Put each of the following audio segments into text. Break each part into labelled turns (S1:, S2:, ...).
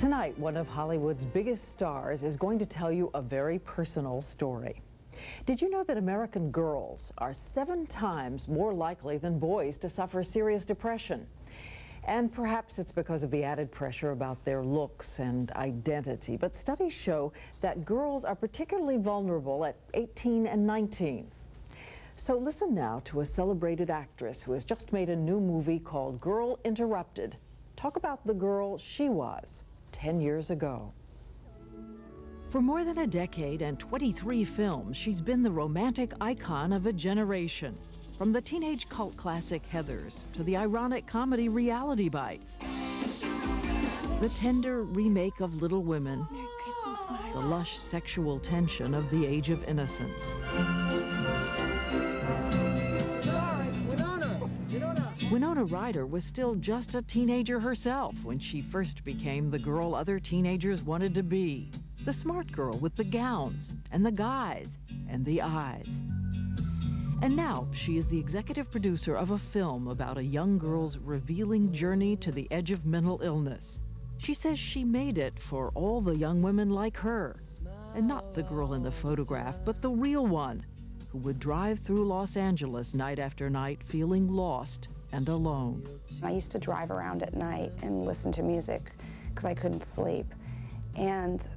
S1: Tonight, one of Hollywood's biggest stars is going to tell you a very personal story. Did you know that American girls are 7 times more likely than boys to suffer serious depression? And perhaps it's because of the added pressure about their looks and identity. But studies show that girls are particularly vulnerable at 18 and 19. So listen now to a celebrated actress who has just made a new movie called Girl Interrupted. Talk about the girl she was 10 years ago.
S2: For more than a decade and 23 films, she's been the romantic icon of a generation. From the teenage cult classic Heathers to the ironic comedy Reality Bites. The tender remake of Little Women.
S3: Merry Christmas, Mike.
S2: The lush sexual tension of The Age of Innocence. Winona Ryder was still just a teenager herself when she first became the girl other teenagers wanted to be. The smart girl with the gowns, and the guys, and the eyes. And now she is the executive producer of a film about a young girl's revealing journey to the edge of mental illness. She says she made it for all the young women like her, and not the girl in the photograph, but the real one, who would drive through Los Angeles night after night feeling lost and alone.
S3: I used to drive around at night and listen to music because I couldn't sleep. And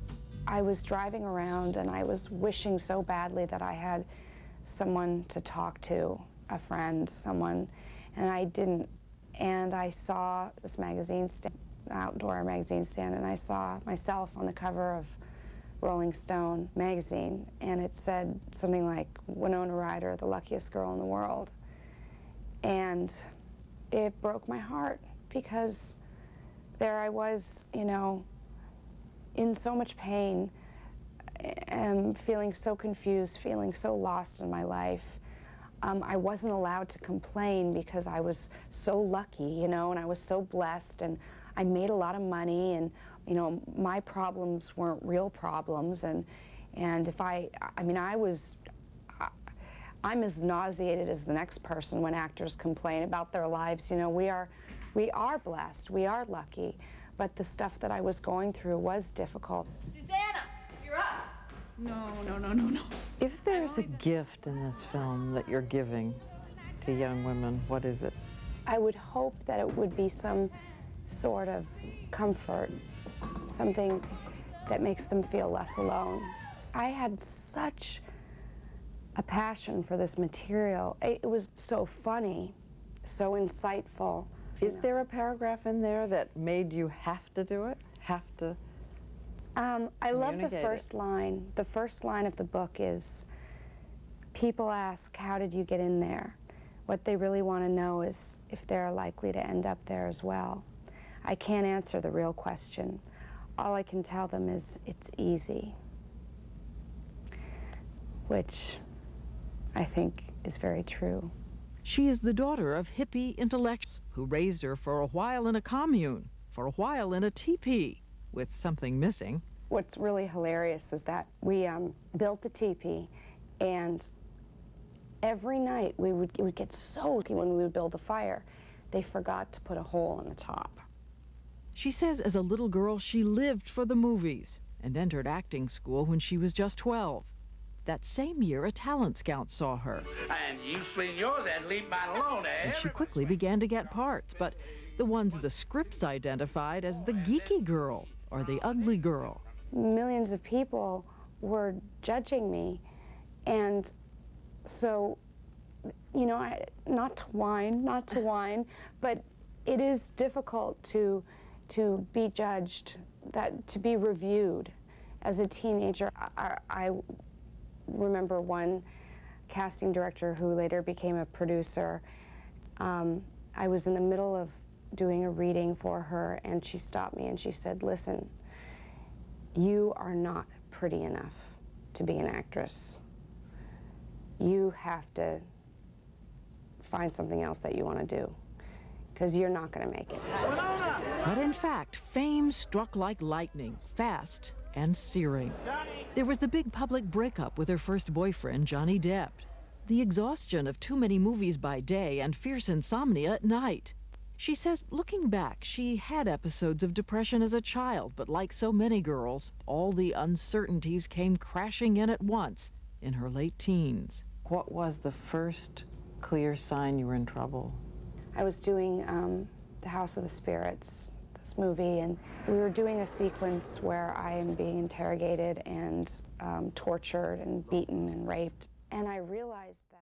S3: I was driving around and I was wishing so badly that I had someone to talk to, a friend, someone, and I didn't. And I saw this magazine stand, outdoor magazine stand, and I saw myself on the cover of Rolling Stone magazine, and it said something like, Winona Ryder, the luckiest girl in the world. And it broke my heart because there I was, you know, in so much pain, and feeling so confused, feeling so lost in my life. I wasn't allowed to complain because I was so lucky, you know, and I was so blessed, and I made a lot of money, and, you know, my problems weren't real problems, and if I'm as nauseated as the next person when actors complain about their lives. You know, we are blessed, we are lucky, but the stuff that I was going through was difficult.
S4: Susanna, you're up.
S3: No.
S1: If there's a gift in this film that you're giving to young women, what is it?
S3: I would hope that it would be some sort of comfort, something that makes them feel less alone. I had such a passion for this material. It was so funny, so insightful.
S1: Is there a paragraph in there that made you have to do it? Have to?
S3: I love the first line. The first line of the book is, people ask, how did you get in there? What they really want to know is if they're likely to end up there as well. I can't answer the real question. All I can tell them is it's easy, which I think is very true.
S2: She is the daughter of hippie intellectuals who raised her for a while in a commune, for a while in a teepee, with something missing.
S3: What's really hilarious is that we built the teepee, and every night we would get so lucky when we would build the fire. They forgot to put a hole in the top.
S2: She says as a little girl she lived for the movies and entered acting school when she was just 12. That same year, a talent scout saw her.
S5: And you fling yours and leave mine alone, eh?
S2: And she quickly began to get parts, but the ones the scripts identified as the geeky girl or the ugly girl.
S3: Millions of people were judging me, and so, you know, not to whine, but it is difficult to be judged, to be reviewed. As a teenager, I remember one casting director who later became a producer. I was in the middle of doing a reading for her, and she stopped me and she said, listen, you are not pretty enough to be an actress. You have to find something else that you want to do, because you're not going to make it.
S2: But in fact, fame struck like lightning, fast and searing. There was the big public breakup with her first boyfriend, Johnny Depp. The exhaustion of too many movies by day and fierce insomnia at night. She says, looking back, she had episodes of depression as a child, but like so many girls, all the uncertainties came crashing in at once in her late teens.
S1: What was the first clear sign you were in trouble?
S3: I was doing The House of the Spirits, this movie, and we were doing a sequence where I am being interrogated and tortured and beaten and raped. And I realized that